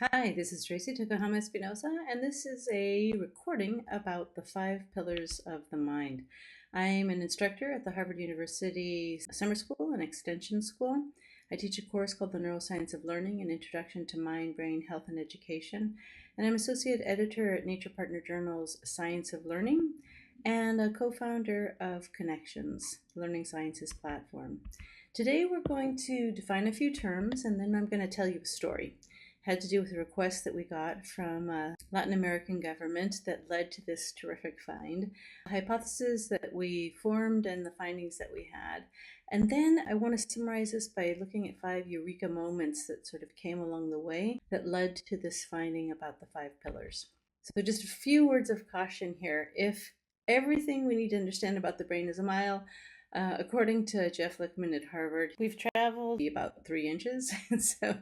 Hi, this is Tracey Tokuhama-Espinosa, and this is a recording about the 5 pillars of the mind. I'm an instructor at the Harvard University Summer School and Extension School. I teach a course called The Neuroscience of Learning, an Introduction to Mind, Brain, Health, and Education. And I'm associate editor at Nature Partner Journal's Science of Learning and a co-founder of Conexiones, the learning sciences platform. Today we're going to define a few terms, and then I'm going to tell you a story. Had to do with a request that we got from a Latin American government that led to this terrific find, a hypothesis that we formed, and the findings that we had. And then I want to summarize this by looking at 5 eureka moments that sort of came along the way that led to this finding about the 5 pillars. So, just a few words of caution here. If everything we need to understand about the brain is a mile, according to Jeff Lickman at Harvard, we've traveled about 3 inches. And so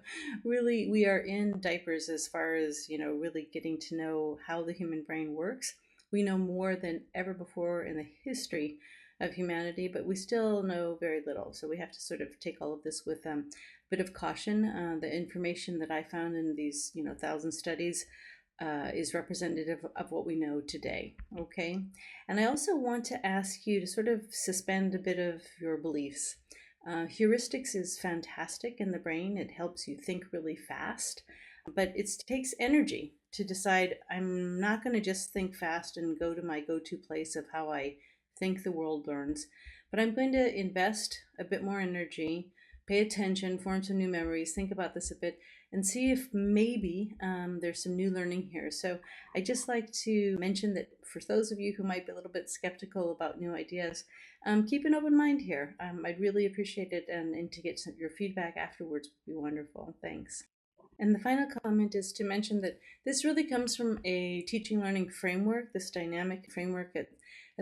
really we are in diapers as far as, really getting to know how the human brain works. We know more than ever before in the history of humanity, but we still know very little. So we have to sort of take all of this with a bit of caution. The information that I found in these, 1,000 studies is representative of what we know today. Okay. And I also want to ask you to sort of suspend a bit of your beliefs. Heuristics is fantastic in the brain. It helps you think really fast, but it takes energy to decide I'm not going to just think fast and go to my go-to place of how I think the world learns, but I'm going to invest a bit more energy, pay attention, form some new memories, think about this a bit, and see if maybe there's some new learning here. So I just like to mention that for those of you who might be a little bit skeptical about new ideas, keep an open mind here. I'd really appreciate it, and to get your feedback afterwards would be wonderful. Thanks. And the final comment is to mention that this really comes from a teaching learning framework, this dynamic framework at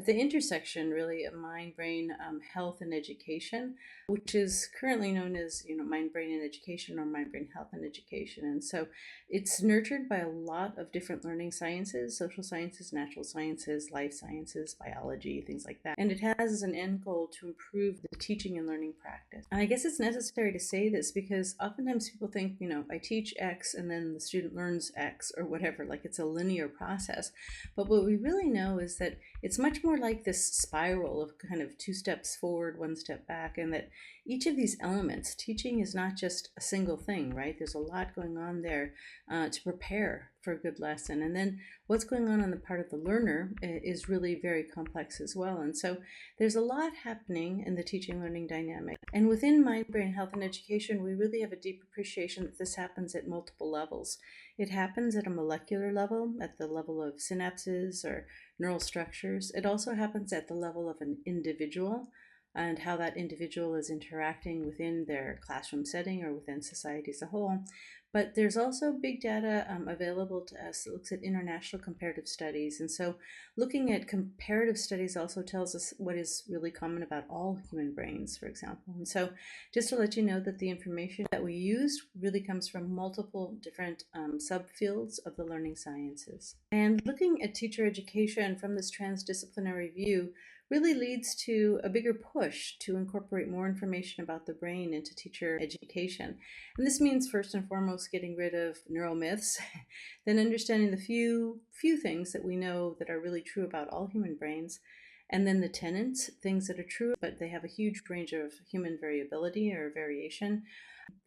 the intersection really of mind, brain, health, and education, which is currently known as mind, brain, and education, or mind, brain, health, and education. And so it's nurtured by a lot of different learning sciences, social sciences, natural sciences, life sciences, biology, things like that. And it has as an end goal to improve the teaching and learning practice. And I guess it's necessary to say this because oftentimes people think, I teach X and then the student learns X or whatever, like it's a linear process. But what we really know is that it's much more like this spiral of kind of 2 steps forward, 1 step back, and that each of these elements, teaching is not just a single thing, right? There's a lot going on there to prepare for a good lesson. And then what's going on the part of the learner is really very complex as well. And so there's a lot happening in the teaching learning dynamic. And within mind, brain, health, and education, we really have a deep appreciation that this happens at multiple levels. It happens at a molecular level, at the level of synapses or neural structures. It also happens at the level of an individual and how that individual is interacting within their classroom setting or within society as a whole. But there's also big data available to us that looks at international comparative studies. And so looking at comparative studies also tells us what is really common about all human brains, for example. And so just to let you know that the information that we used really comes from multiple different subfields of the learning sciences. And looking at teacher education from this transdisciplinary view really leads to a bigger push to incorporate more information about the brain into teacher education. And this means first and foremost getting rid of neuromyths, then understanding the few things that we know that are really true about all human brains, and then the tenets, things that are true, but they have a huge range of human variability or variation.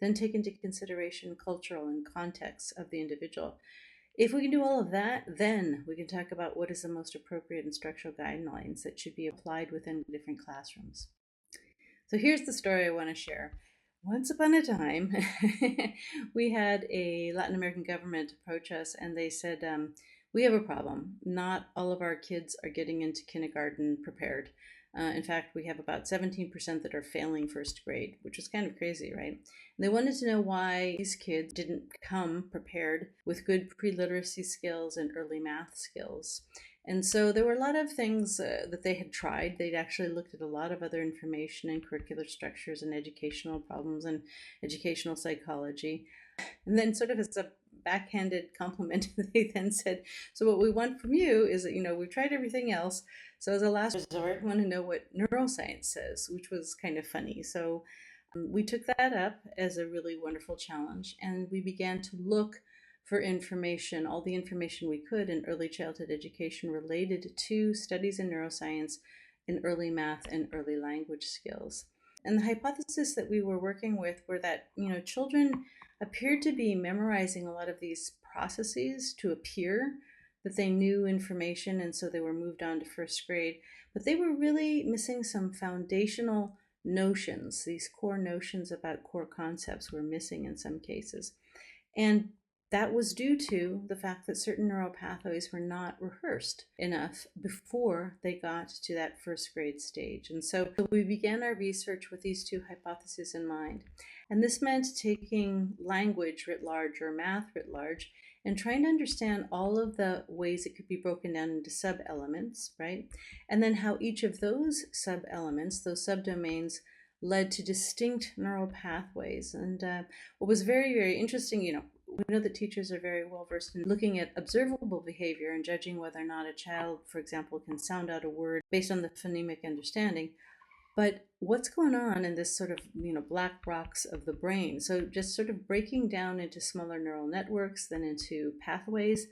Then take into consideration cultural and context of the individual. If we can do all of that, then we can talk about what is the most appropriate instructional guidelines that should be applied within different classrooms. So here's the story I want to share. Once upon a time, we had a Latin American government approach us and they said, we have a problem. Not all of our kids are getting into kindergarten prepared. In fact, we have about 17% that are failing first grade, which is kind of crazy, right? And they wanted to know why these kids didn't come prepared with good pre-literacy skills and early math skills. And so there were a lot of things that they had tried. They'd actually looked at a lot of other information and curricular structures and educational problems and educational psychology. And then sort of as a backhanded compliment, they then said, so what we want from you is that, we've tried everything else. So as a last resort, we want to know what neuroscience says, which was kind of funny. So we took that up as a really wonderful challenge and we began to look for information, all the information we could in early childhood education related to studies in neuroscience, in early math and early language skills. And the hypothesis that we were working with were that, children appeared to be memorizing a lot of these processes to appear that they knew information, and so they were moved on to first grade. But they were really missing some foundational notions. These core notions about core concepts were missing in some cases. And that was due to the fact that certain neural pathways were not rehearsed enough before they got to that first grade stage. And so we began our research with these two hypotheses in mind. And this meant taking language writ large or math writ large and trying to understand all of the ways it could be broken down into sub-elements, right? And then how each of those sub-elements, those subdomains, led to distinct neural pathways. And what was very, very interesting, we know that teachers are very well versed in looking at observable behavior and judging whether or not a child, for example, can sound out a word based on the phonemic understanding. But what's going on in this sort of, black rocks of the brain? So just sort of breaking down into smaller neural networks, then into pathways,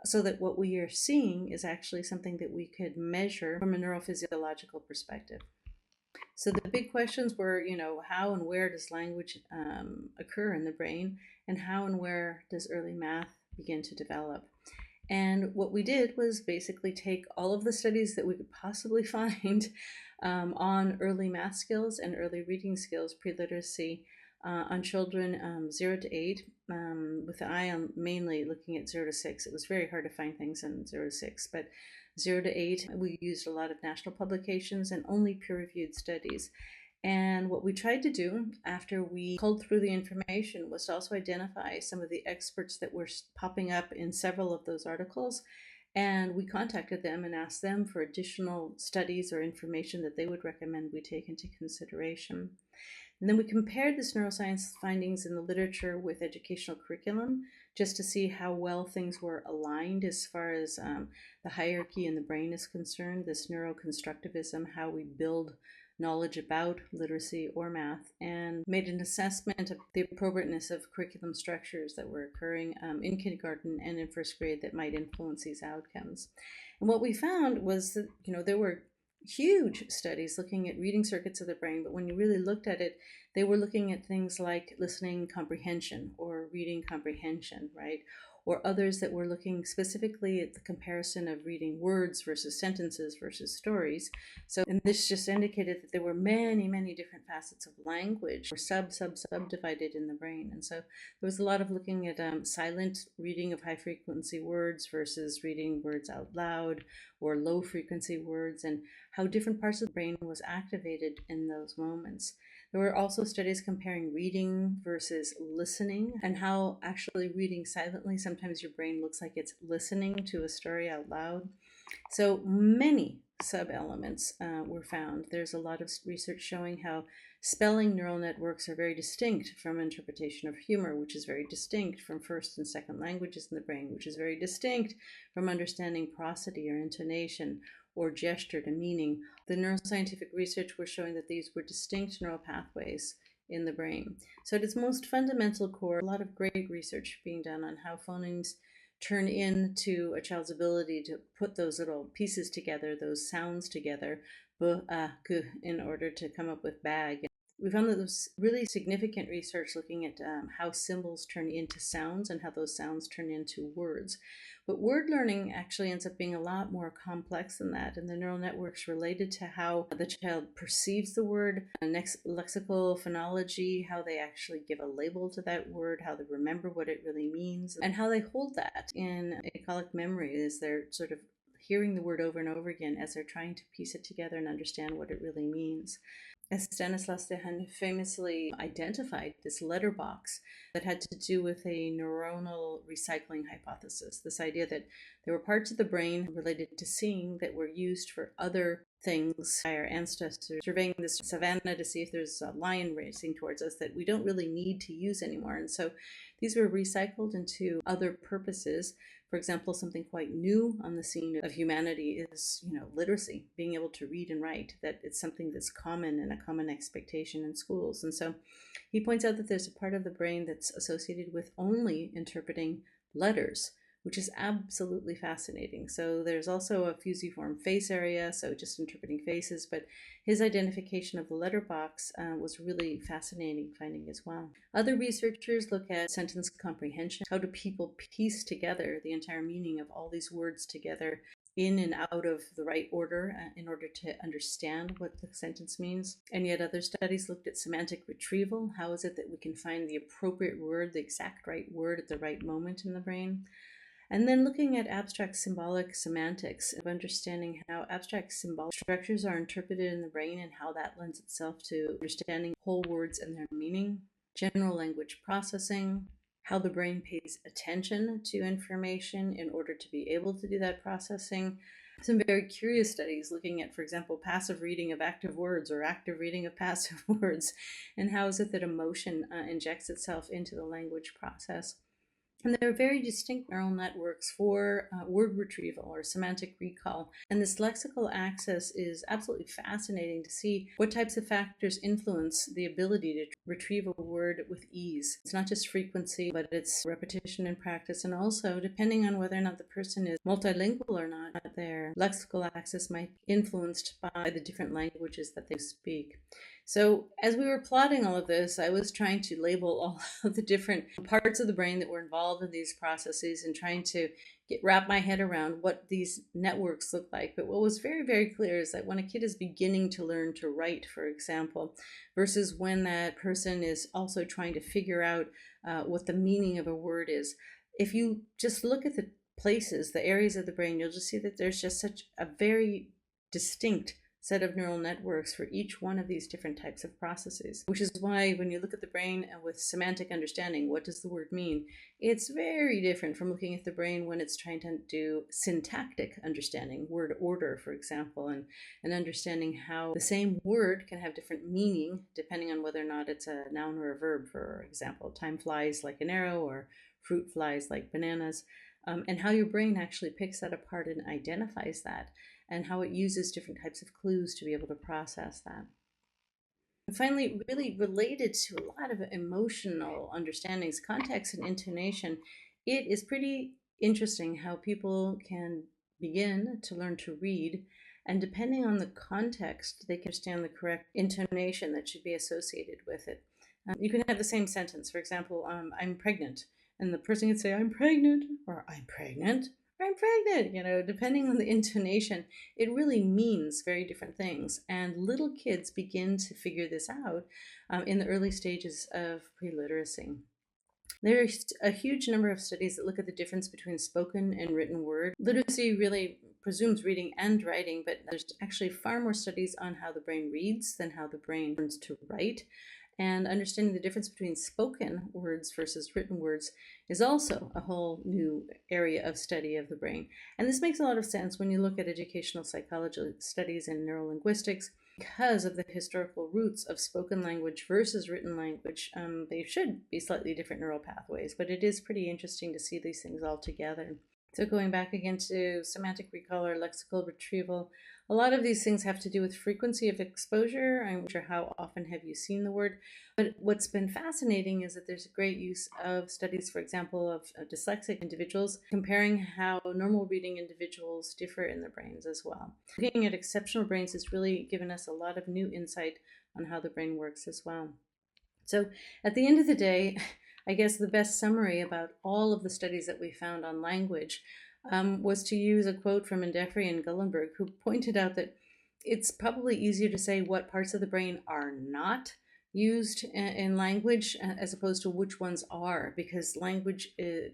so that what we are seeing is actually something that we could measure from a neurophysiological perspective. So the big questions were, how and where does language occur in the brain, and how and where does early math begin to develop? And what we did was basically take all of the studies that we could possibly find on early math skills and early reading skills, pre-literacy, on children 0 to 8, with an eye on mainly looking at 0 to 6. It was very hard to find things in 0 to 6, but 0 to 8, we used a lot of national publications and only peer-reviewed studies. And what we tried to do after we culled through the information was to also identify some of the experts that were popping up in several of those articles. And we contacted them and asked them for additional studies or information that they would recommend we take into consideration. And then we compared this neuroscience findings in the literature with educational curriculum just to see how well things were aligned as far as the hierarchy in the brain is concerned, this neuroconstructivism, how we build knowledge about literacy or math, and made an assessment of the appropriateness of curriculum structures that were occurring in kindergarten and in first grade that might influence these outcomes. And what we found was that, there were huge studies looking at reading circuits of the brain, but when you really looked at it, they were looking at things like listening comprehension or reading comprehension, right? Or others that were looking specifically at the comparison of reading words versus sentences versus stories. So, and this just indicated that there were many, many different facets of language or subdivided in the brain. And so there was a lot of looking at silent reading of high frequency words versus reading words out loud, or low frequency words, and how different parts of the brain was activated in those moments. There were also studies comparing reading versus listening, and how actually reading silently, sometimes your brain looks like it's listening to a story out loud. So many sub-elements were found. There's a lot of research showing how spelling neural networks are very distinct from interpretation of humor, which is very distinct from first and second languages in the brain, which is very distinct from understanding prosody or intonation or gesture to meaning. The neuroscientific research was showing that these were distinct neural pathways in the brain. So at its most fundamental core, a lot of great research being done on how phonemes turn into a child's ability to put those little pieces together, those sounds together, in order to come up with bag. We found that there was really significant research looking at how symbols turn into sounds and how those sounds turn into words. But word learning actually ends up being a lot more complex than that, and the neural networks related to how the child perceives the word, next lexical phonology, how they actually give a label to that word, how they remember what it really means, and how they hold that in ecolic memory as they're sort of hearing the word over and over again as they're trying to piece it together and understand what it really means. As Stanislas Dehaene famously identified this letterbox that had to do with a neuronal recycling hypothesis, this idea that there were parts of the brain related to seeing that were used for other things by our ancestors, surveying the savannah to see if there's a lion racing towards us that we don't really need to use anymore. And so these were recycled into other purposes. For example, something quite new on the scene of humanity is, literacy, being able to read and write, that it's something that's common and a common expectation in schools. And so he points out that there's a part of the brain that's associated with only interpreting letters, which is absolutely fascinating. So there's also a fusiform face area, so just interpreting faces, but his identification of the letterbox was really fascinating finding as well. Other researchers look at sentence comprehension. How do people piece together the entire meaning of all these words together in and out of the right order in order to understand what the sentence means? And yet other studies looked at semantic retrieval. How is it that we can find the appropriate word, the exact right word at the right moment in the brain? And then looking at abstract symbolic semantics of understanding how abstract symbolic structures are interpreted in the brain and how that lends itself to understanding whole words and their meaning. General language processing, how the brain pays attention to information in order to be able to do that processing. Some very curious studies looking at, for example, passive reading of active words or active reading of passive words, and how is it that emotion injects itself into the language process. And there are very distinct neural networks for word retrieval or semantic recall. And this lexical axis is absolutely fascinating to see what types of factors influence the ability to retrieve a word with ease. It's not just frequency, but it's repetition and practice. And also, depending on whether or not the person is multilingual or not, their lexical axis might be influenced by the different languages that they speak. So as we were plotting all of this, I was trying to label all of the different parts of the brain that were involved in these processes and trying to wrap my head around what these networks look like. But what was very, very clear is that when a kid is beginning to learn to write, for example, versus when that person is also trying to figure out what the meaning of a word is, if you just look at the places, the areas of the brain, you'll just see that there's just such a very distinct set of neural networks for each one of these different types of processes, which is why when you look at the brain with semantic understanding, what does the word mean? It's very different from looking at the brain when it's trying to do syntactic understanding, word order, for example, and understanding how the same word can have different meaning depending on whether or not it's a noun or a verb, for example. Time flies like an arrow, or fruit flies like bananas, and how your brain actually picks that apart and identifies that, and how it uses different types of clues to be able to process that. And finally, really related to a lot of emotional understandings, context and intonation, it is pretty interesting how people can begin to learn to read, and depending on the context, they can understand the correct intonation that should be associated with it. You can have the same sentence, for example, I'm pregnant, and the person can say, I'm pregnant, or I'm pregnant, I'm pregnant, depending on the intonation, it really means very different things. And little kids begin to figure this out in the early stages of pre-literacy. There's a huge number of studies that look at the difference between spoken and written word. Literacy really presumes reading and writing, but there's actually far more studies on how the brain reads than how the brain learns to write. And understanding the difference between spoken words versus written words is also a whole new area of study of the brain. And this makes a lot of sense when you look at educational psychology studies and neurolinguistics, because of the historical roots of spoken language versus written language. They should be slightly different neural pathways, but it is pretty interesting to see these things all together. So going back again to semantic recall or lexical retrieval, a lot of these things have to do with frequency of exposure. I'm not sure how often have you seen the word, but what's been fascinating is that there's a great use of studies, for example, of dyslexic individuals, comparing how normal reading individuals differ in their brains as well. Looking at exceptional brains has really given us a lot of new insight on how the brain works as well. So at the end of the day, I guess the best summary about all of the studies that we found on language was to use a quote from Indefry and Gullenberg, who pointed out that it's probably easier to say what parts of the brain are not used in language as opposed to which ones are, because language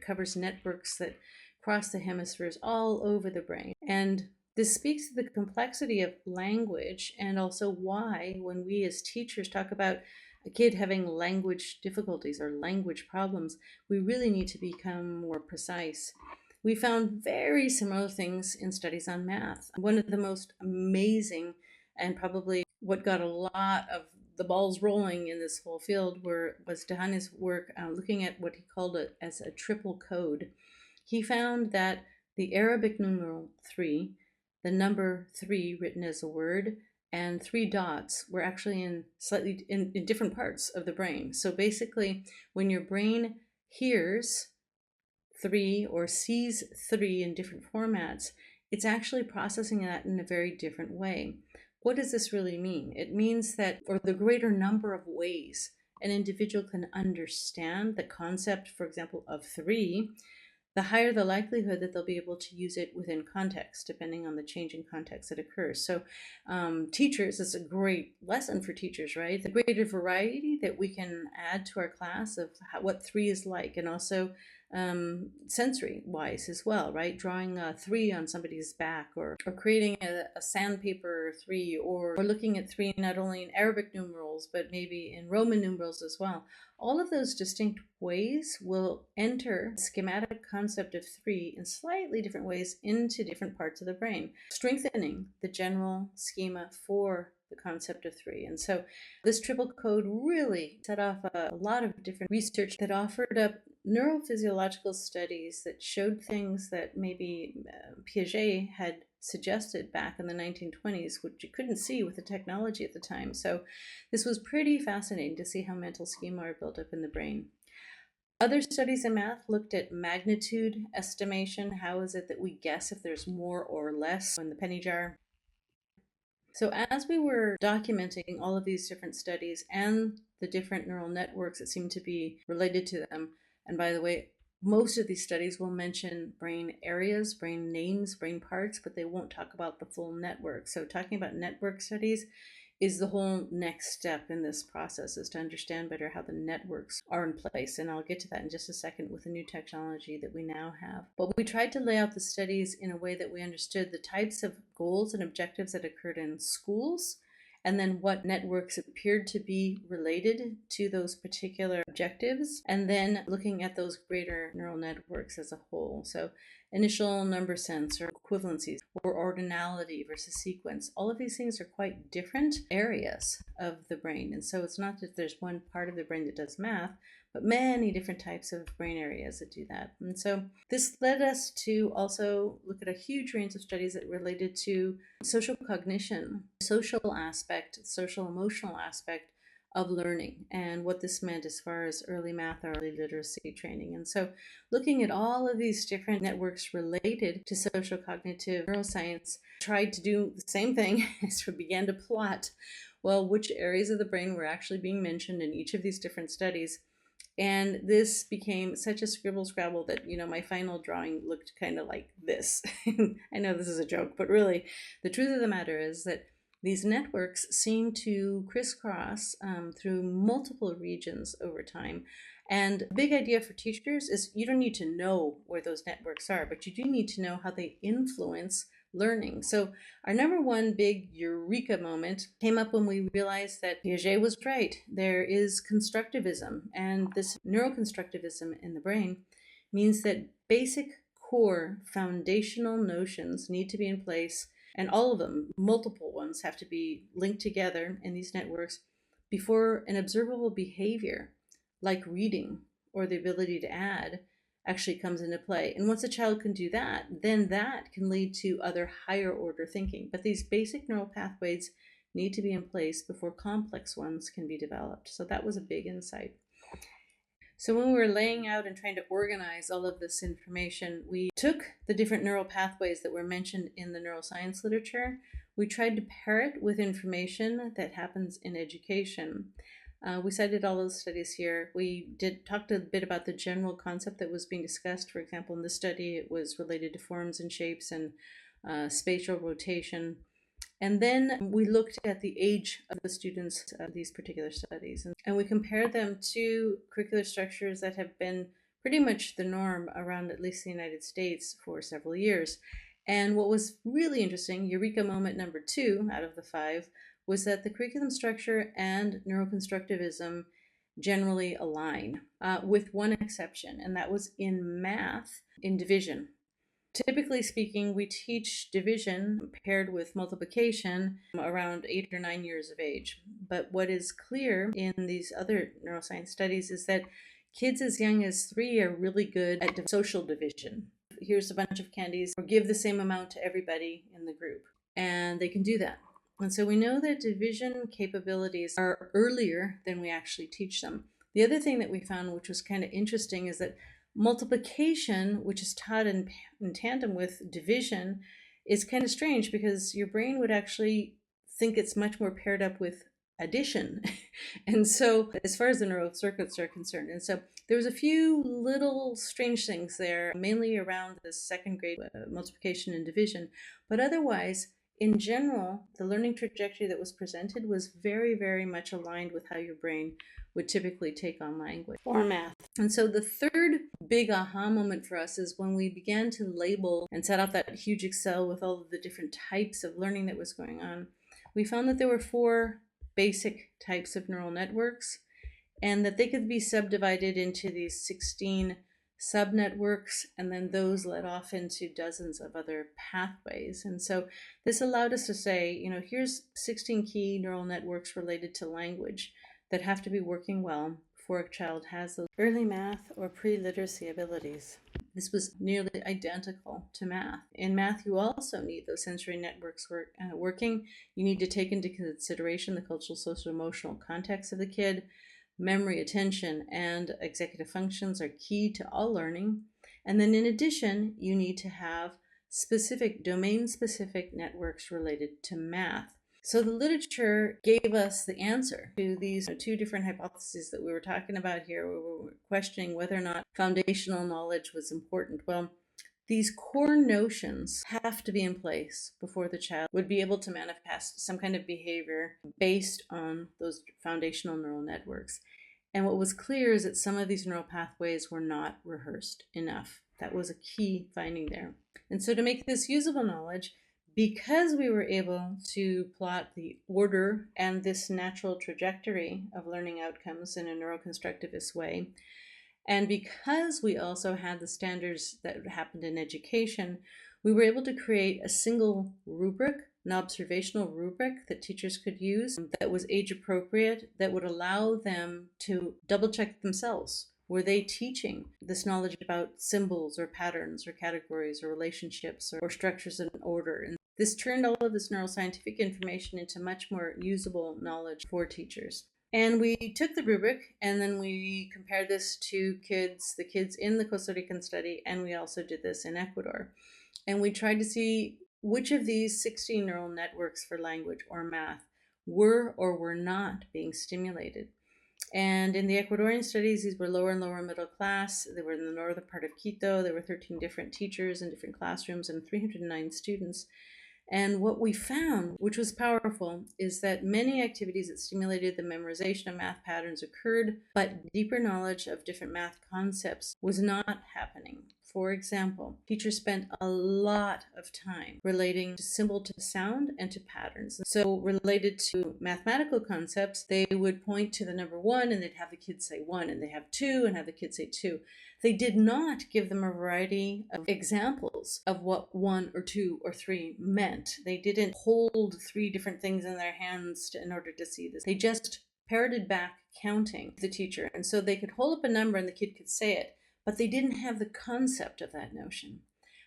covers networks that cross the hemispheres all over the brain. And this speaks to the complexity of language, and also why, when we as teachers talk about a kid having language difficulties or language problems, we really need to become more precise. We found very similar things in studies on math. One of the most amazing, and probably what got a lot of the balls rolling in this whole field, was Dehaene's work looking at what he called it as a triple code. He found that the Arabic numeral 3, the number 3 written as a word, and 3 dots were actually in slightly in different parts of the brain. So basically, when your brain hears 3 or sees 3 in different formats, it's actually processing that in a very different way. What does this really mean? It means that, or the greater number of ways an individual can understand the concept, for example, of 3, the higher the likelihood that they'll be able to use it within context, depending on the changing context that occurs. So teachers, it's a great lesson for teachers, right? The greater variety that we can add to our class of what 3 is like, and also sensory wise as well, right? Drawing a 3 on somebody's back, or creating a sandpaper 3, or looking at 3 not only in Arabic numerals, but maybe in Roman numerals as well. All of those distinct ways will enter the schematic concept of 3 in slightly different ways into different parts of the brain, strengthening the general schema for the concept of 3. And so this triple code really set off a lot of different research that offered up neurophysiological studies that showed things that maybe Piaget had suggested back in the 1920s, which you couldn't see with the technology at the time. So this was pretty fascinating to see how mental schema are built up in the brain. Other studies in math looked at magnitude estimation. How is it that we guess if there's more or less in the penny jar? So as we were documenting all of these different studies and the different neural networks that seem to be related to them, and by the way, most of these studies will mention brain areas, brain names, brain parts, but they won't talk about the full network. So talking about network studies is the whole next step in this process, is to understand better how the networks are in place. And I'll get to that in just a second with the new technology that we now have. But we tried to lay out the studies in a way that we understood the types of goals and objectives that occurred in schools, and then what networks appeared to be related to those particular objectives, and then looking at those greater neural networks as a whole. So initial number sense, or equivalencies, or ordinality versus sequence, all of these things are quite different areas of the brain. And so it's not that there's one part of the brain that does math, but many different types of brain areas that do that. And so this led us to also look at a huge range of studies that related to social cognition, social aspect, social emotional aspect of learning, and what this meant as far as early math or early literacy training. And so looking at all of these different networks related to social cognitive neuroscience, tried to do the same thing as we began to plot, well, which areas of the brain were actually being mentioned in each of these different studies. And this became such a scribble scrabble that, my final drawing looked kind of like this. I know this is a joke, but really the truth of the matter is that these networks seem to crisscross through multiple regions over time. And the big idea for teachers is you don't need to know where those networks are, but you do need to know how they influence learning. So our number one big eureka moment came up when we realized that Piaget was right. There is constructivism, and this neuroconstructivism in the brain means that basic core foundational notions need to be in place, and all of them, multiple ones, have to be linked together in these networks before an observable behavior like reading or the ability to add actually comes into play. And once a child can do that, then that can lead to other higher order thinking. But these basic neural pathways need to be in place before complex ones can be developed. So that was a big insight. So when we were laying out and trying to organize all of this information, we took the different neural pathways that were mentioned in the neuroscience literature. We tried to pair it with information that happens in education. We cited all those studies here. We talked a bit about the general concept that was being discussed. For example, in this study, it was related to forms and shapes and spatial rotation. And then we looked at the age of the students of these particular studies, and we compared them to curricular structures that have been pretty much the norm around at least the United States for several years. And what was really interesting, eureka moment number 2 out of the 5, was that the curriculum structure and neuroconstructivism generally align, with one exception, and that was in math, in division. Typically speaking, we teach division paired with multiplication around 8 or 9 years of age. But what is clear in these other neuroscience studies is that kids as young as 3 are really good at social division. Here's a bunch of candies, or give the same amount to everybody in the group. And they can do that. And so we know that division capabilities are earlier than we actually teach them. The other thing that we found, which was kind of interesting, is that Multiplication, which is taught in tandem with division, is kind of strange because your brain would actually think it's much more paired up with addition. And so, as far as the neural circuits are concerned, and so there was a few little strange things there, mainly around the second grade multiplication and division, but otherwise, in general, the learning trajectory that was presented was very, very much aligned with how your brain would typically take on language or math. And so the third big aha moment for us is when we began to label and set out that huge Excel with all of the different types of learning that was going on. We found that there were 4 basic types of neural networks, and that they could be subdivided into these 16 subnetworks, and then those led off into dozens of other pathways. And so this allowed us to say, here's 16 key neural networks related to language that have to be working well before a child has those early math or pre-literacy abilities. This was nearly identical to math. In math, you also need those sensory networks working. You need to take into consideration the cultural, social, emotional context of the kid. Memory, attention, and executive functions are key to all learning. And then in addition, you need to have specific, domain-specific networks related to math. So the literature gave us the answer to these 2 different hypotheses that we were talking about here. We were questioning whether or not foundational knowledge was important. Well, these core notions have to be in place before the child would be able to manifest some kind of behavior based on those foundational neural networks. And what was clear is that some of these neural pathways were not rehearsed enough. That was a key finding there. And so to make this usable knowledge, because we were able to plot the order and this natural trajectory of learning outcomes in a neuroconstructivist way, and because we also had the standards that happened in education, we were able to create a single rubric, an observational rubric that teachers could use that was age appropriate, that would allow them to double check themselves. Were they teaching this knowledge about symbols or patterns or categories or relationships or structures and order? And this turned all of this neuroscientific information into much more usable knowledge for teachers. And we took the rubric and then we compared this to the kids in the Costa Rican study, and we also did this in Ecuador. And we tried to see which of these 16 neural networks for language or math were or were not being stimulated. And in the Ecuadorian studies, these were lower and lower middle class. They were in the northern part of Quito. There were 13 different teachers in different classrooms and 309 students. And what we found, which was powerful, is that many activities that stimulated the memorization of math patterns occurred, but deeper knowledge of different math concepts was not happening. For example, teachers spent a lot of time relating to symbol to sound and to patterns. So related to mathematical concepts, they would point to the number 1 and they'd have the kids say 1, and they have 2 and have the kids say 2. They did not give them a variety of examples of what 1 or 2 or 3 meant. They didn't hold 3 different things in their hands in order to see this. They just parroted back counting the teacher. And so they could hold up a number and the kid could say it, but they didn't have the concept of that notion.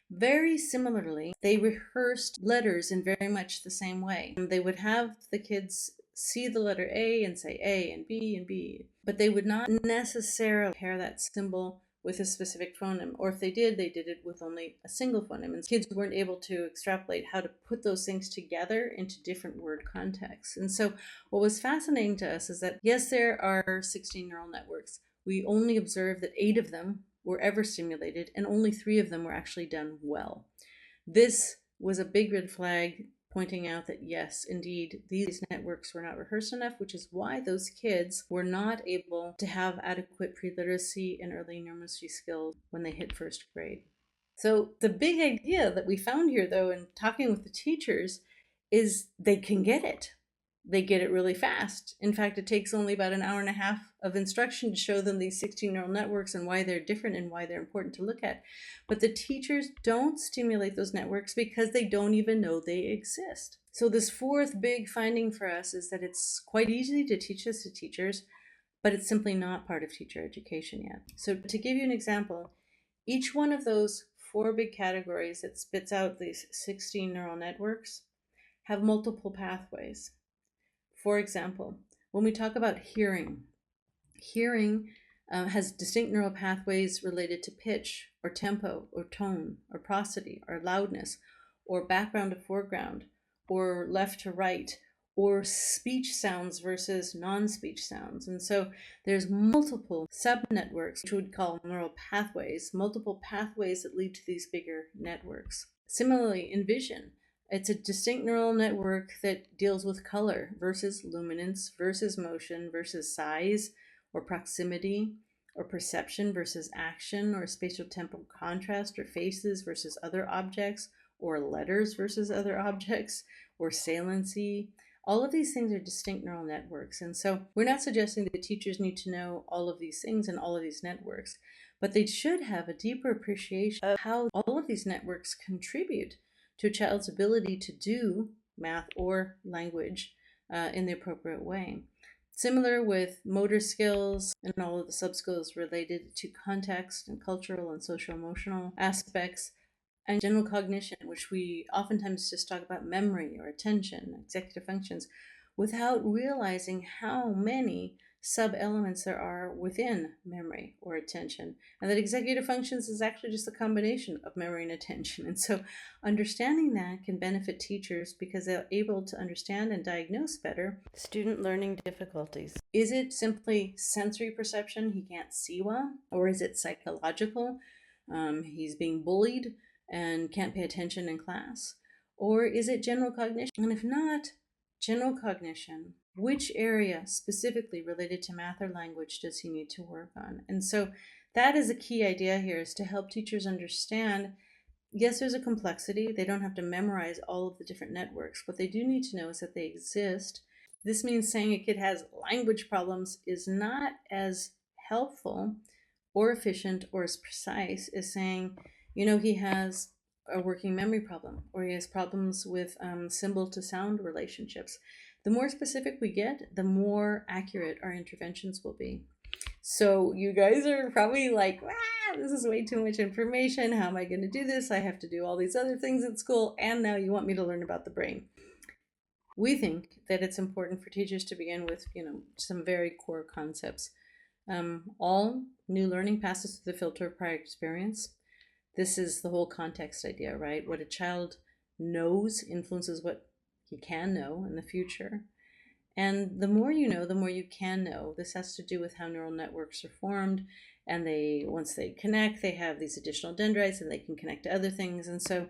Very similarly, they rehearsed letters in very much the same way. They would have the kids see the letter A and say A and B, but they would not necessarily pair that symbol with a specific phoneme, or if they did it with only a single phoneme, and kids weren't able to extrapolate how to put those things together into different word contexts. And so what was fascinating to us is that, yes, there are 16 neural networks. We only observed that 8 of them were ever stimulated, and only 3 of them were actually done well. This was a big red flag pointing out that yes, indeed, these networks were not rehearsed enough, which is why those kids were not able to have adequate pre-literacy and early numeracy skills when they hit first grade. So the big idea that we found here, though, in talking with the teachers, is they can get it. They get it really fast. In fact, it takes only about an hour and a half of instruction to show them these 16 neural networks and why they're different and why they're important to look at. But the teachers don't stimulate those networks because they don't even know they exist. So this fourth big finding for us is that it's quite easy to teach this to teachers, but it's simply not part of teacher education yet. So to give you an example, each one of those 4 big categories that spits out these 16 neural networks have multiple pathways. For example, when we talk about hearing has distinct neural pathways related to pitch or tempo or tone or prosody or loudness or background to foreground or left to right or speech sounds versus non-speech sounds. And so there's multiple subnetworks, which we would call neural pathways, multiple pathways that lead to these bigger networks. Similarly, in vision, it's a distinct neural network that deals with color versus luminance versus motion versus size or proximity or perception versus action or spatial temporal contrast or faces versus other objects or letters versus other objects or saliency. All of these things are distinct neural networks. And so we're not suggesting that teachers need to know all of these things and all of these networks, but they should have a deeper appreciation of how all of these networks contribute to a child's ability to do math or language in the appropriate way. Similar with motor skills and all of the sub-skills related to context and cultural and social emotional aspects, and general cognition, which we oftentimes just talk about memory or attention, executive functions, without realizing how many sub-elements there are within memory or attention, and that executive functions is actually just a combination of memory and attention. And so understanding that can benefit teachers because they're able to understand and diagnose better student learning difficulties. Is it simply sensory perception, he can't see well, or is it psychological, he's being bullied and can't pay attention in class? Or is it general cognition? And if not general cognition, which area specifically related to math or language does he need to work on? And so that is a key idea here, is to help teachers understand, yes, there's a complexity. They don't have to memorize all of the different networks. What they do need to know is that they exist. This means saying a kid has language problems is not as helpful or efficient or as precise as saying, he has a working memory problem, or he has problems with symbol to sound relationships. The more specific we get, the more accurate our interventions will be. So you guys are probably like, this is way too much information. How am I going to do this? I have to do all these other things at school, and now you want me to learn about the brain. We think that it's important for teachers to begin with, some very core concepts. All new learning passes through the filter of prior experience. This is the whole context idea, right? What a child knows influences what he can know in the future. And the more you know, the more you can know. This has to do with how neural networks are formed. And once they connect, they have these additional dendrites and they can connect to other things. And so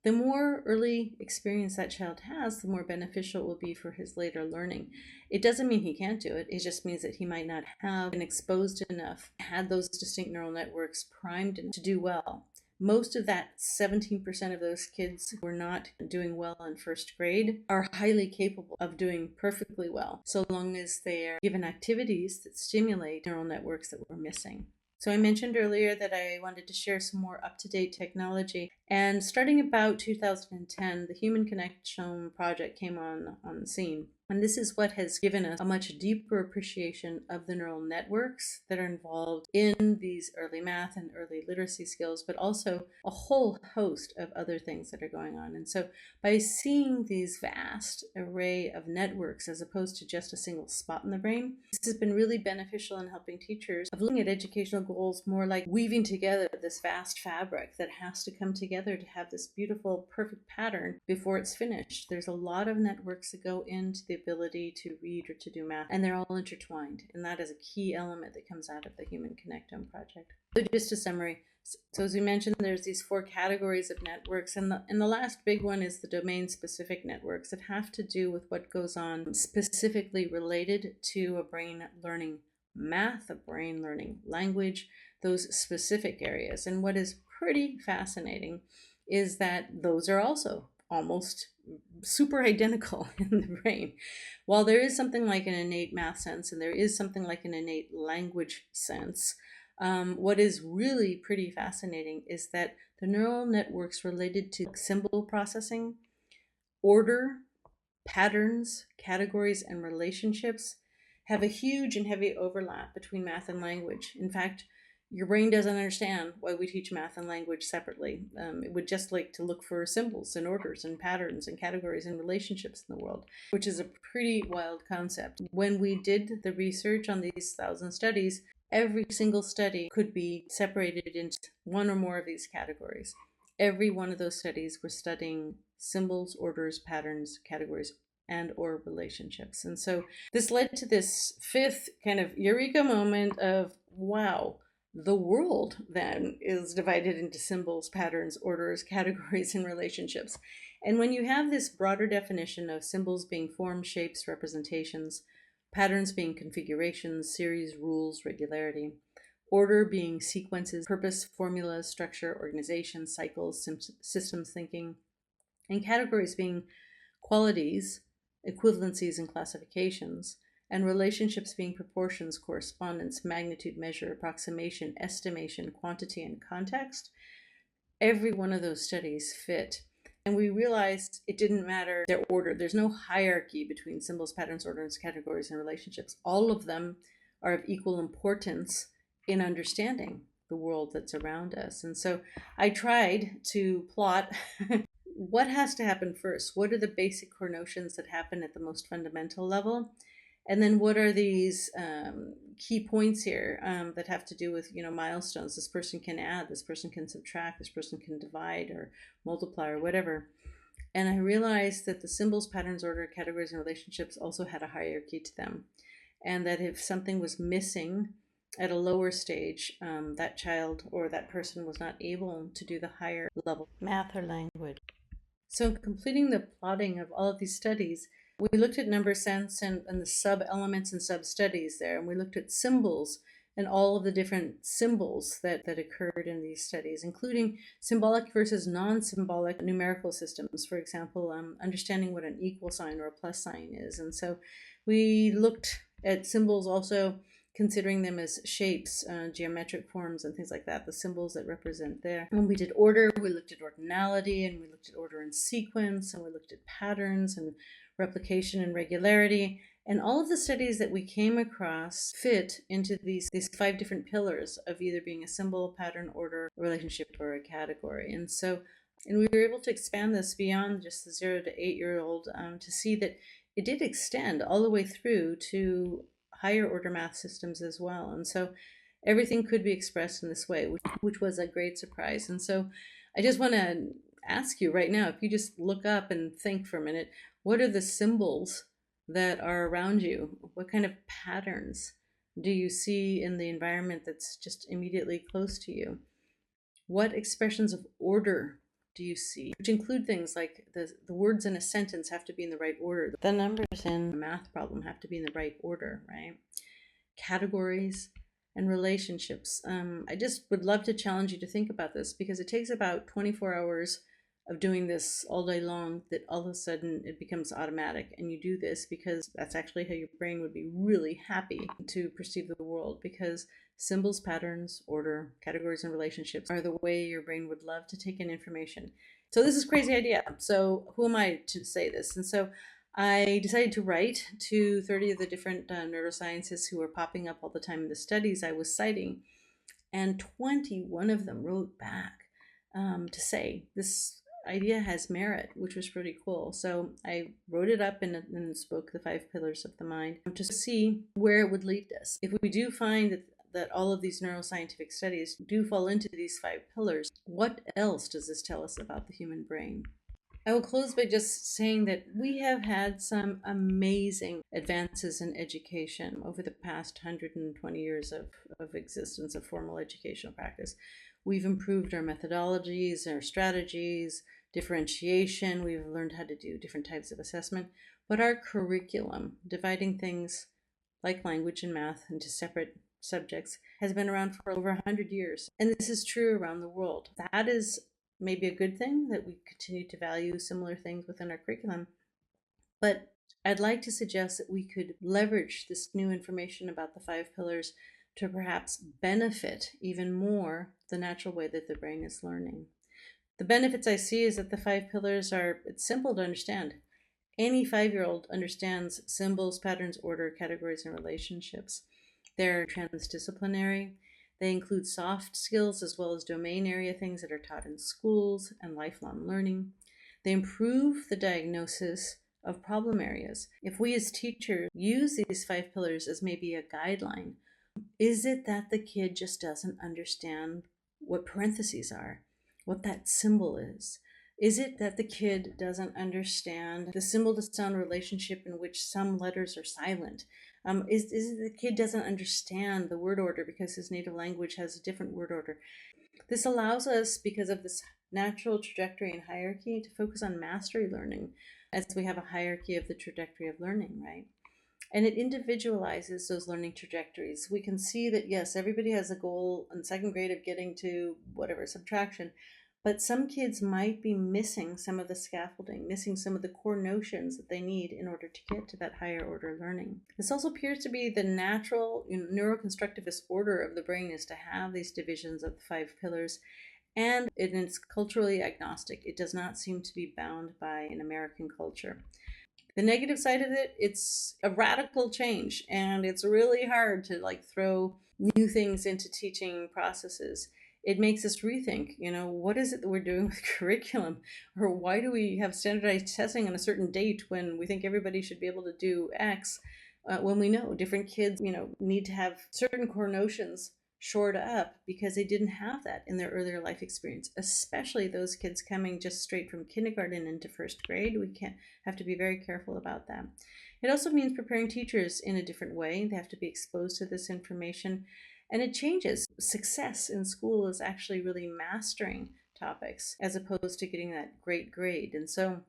the more early experience that child has, the more beneficial it will be for his later learning. It doesn't mean he can't do it. It just means that he might not have been exposed enough, had those distinct neural networks primed to do well. Most of that 17% of those kids who are not doing well in first grade are highly capable of doing perfectly well, so long as they are given activities that stimulate neural networks that we're missing. So I mentioned earlier that I wanted to share some more up-to-date technology. And starting about 2010, the Human Connection project came on the scene. And this is what has given us a much deeper appreciation of the neural networks that are involved in these early math and early literacy skills, but also a whole host of other things that are going on. And so by seeing these vast array of networks as opposed to just a single spot in the brain, this has been really beneficial in helping teachers of looking at educational goals more like weaving together this vast fabric that has to come together to have this beautiful, perfect pattern before it's finished. There's a lot of networks that go into the ability to read or to do math, and they're all intertwined, and that is a key element that comes out of the Human Connectome project. So just a summary. So as we mentioned, there's these 4 categories of networks, and the last big one is the domain-specific networks that have to do with what goes on specifically related to a brain learning math, a brain learning language, those specific areas. And what is pretty fascinating is that those are also almost super identical in the brain. While there is something like an innate math sense and there is something like an innate language sense, what is really pretty fascinating is that the neural networks related to symbol processing, order, patterns, categories, and relationships have a huge and heavy overlap between math and language. In fact, your brain doesn't understand why we teach math and language separately. It would just like to look for symbols and orders and patterns and categories and relationships in the world, which is a pretty wild concept. When we did the research on these 1,000 studies, Every single study could be separated into one or more of these categories. Every one of those studies were studying symbols, orders, patterns, categories, and or relationships. And so this led to this fifth kind of eureka moment of, wow, the world then is divided into symbols, patterns, orders, categories, and relationships. And when you have this broader definition of symbols being forms, shapes, representations, patterns being configurations, series, rules, regularity, order being sequences, purpose, formulas, structure, organization, cycles, systems thinking, and categories being qualities, equivalencies, and classifications, and relationships being proportions, correspondence, magnitude, measure, approximation, estimation, quantity, and context. Every one of those studies fit. And we realized it didn't matter their order. There's no hierarchy between symbols, patterns, orders, categories, and relationships. All of them are of equal importance in understanding the world that's around us. And so I tried to plot what has to happen first. What are the basic core notions that happen at the most fundamental level? And then what are these key points here that have to do with, milestones? This person can add, this person can subtract, this person can divide or multiply or whatever. And I realized that the symbols, patterns, order, categories, and relationships also had a hierarchy to them. And that if something was missing at a lower stage, that child or that person was not able to do the higher level math or language. So completing the plotting of all of these studies, we looked at number sense and the sub-elements and sub-studies there, and we looked at symbols and all of the different symbols that occurred in these studies, including symbolic versus non-symbolic numerical systems. For example, understanding what an equal sign or a plus sign is. And so we looked at symbols also considering them as shapes, geometric forms, and things like that, the symbols that represent there. When we did order, we looked at ordinality, and we looked at order and sequence, and we looked at patterns and replication and regularity. And all of the studies that we came across fit into these 5 different pillars of either being a symbol, pattern, order, relationship, or a category. And we were able to expand this beyond just the 0 to 8-year-old to see that it did extend all the way through to higher order math systems as well. And so everything could be expressed in this way, which was a great surprise. And so I just want to ask you right now, if you just look up and think for a minute, what are the symbols that are around you? What kind of patterns do you see in the environment that's just immediately close to you? What expressions of order do you see, which include things like the words in a sentence have to be in the right order. The numbers in a math problem have to be in the right order, right? Categories and relationships. I just would love to challenge you to think about this, because it takes about 24 hours of doing this all day long that all of a sudden it becomes automatic. And you do this because that's actually how your brain would be really happy to perceive the world, because symbols, patterns, order, categories, and relationships are the way your brain would love to take in information. So this is a crazy idea. So who am I to say this? And so I decided to write to 30 of the different neuroscientists who were popping up all the time in the studies I was citing. And 21 of them wrote back to say this idea has merit, which was pretty cool. So I wrote it up in this book, The 5 Pillars of the Mind, to see where it would lead us. If we do find that all of these neuroscientific studies do fall into these 5 pillars, what else does this tell us about the human brain? I will close by just saying that we have had some amazing advances in education over the past 120 years of existence of formal educational practice. We've improved our methodologies, our strategies, differentiation. We've learned how to do different types of assessment. But our curriculum, dividing things like language and math into separate subjects, has been around for over 100 years. And this is true around the world. That is maybe a good thing, that we continue to value similar things within our curriculum. But I'd like to suggest that we could leverage this new information about the 5 pillars to perhaps benefit even more the natural way that the brain is learning. The benefits I see is that the 5 pillars it's simple to understand. Any 5-year-old understands symbols, patterns, order, categories, and relationships. They're transdisciplinary. They include soft skills as well as domain area things that are taught in schools and lifelong learning. They improve the diagnosis of problem areas. If we as teachers use these 5 pillars as maybe a guideline Is it that the kid just doesn't understand what parentheses are, what that symbol is? Is it that the kid doesn't understand the symbol to sound relationship in which some letters are silent? Is it the kid doesn't understand the word order because his native language has a different word order? This allows us, because of this natural trajectory and hierarchy, to focus on mastery learning as we have a hierarchy of the trajectory of learning, right? And it individualizes those learning trajectories. We can see that, yes, everybody has a goal in second grade of getting to whatever, subtraction, but some kids might be missing some of the scaffolding, missing some of the core notions that they need in order to get to that higher order learning. This also appears to be the natural neuroconstructivist order of the brain, is to have these divisions of the 5 pillars, and it's culturally agnostic. It does not seem to be bound by an American culture. The negative side of it, it's a radical change, and it's really hard to throw new things into teaching processes. It makes us rethink, what is it that we're doing with curriculum, or why do we have standardized testing on a certain date when we think everybody should be able to do X, when we know different kids, need to have certain core notions shored up because they didn't have that in their earlier life experience, especially those kids coming just straight from kindergarten into first grade. We can't have to be very careful about that. It also means preparing teachers in a different way. They have to be exposed to this information, and it changes. Success in school is actually really mastering topics as opposed to getting that great grade. And so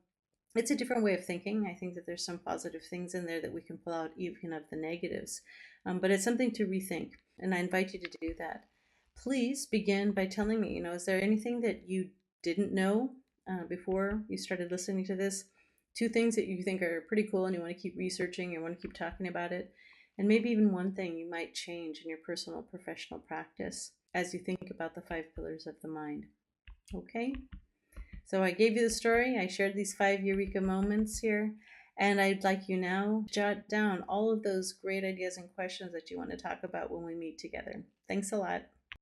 it's a different way of thinking. I think that there's some positive things in there that we can pull out even of the negatives, but it's something to rethink, and I invite you to do that. Please begin by telling me, is there anything that you didn't know before you started listening to this? 2 things that you think are pretty cool and you want to keep researching, you want to keep talking about it, and maybe even one thing you might change in your personal professional practice as you think about the 5 pillars of the mind. Okay? So I gave you the story. I shared these 5 eureka moments here. And I'd like you now to jot down all of those great ideas and questions that you want to talk about when we meet together. Thanks a lot.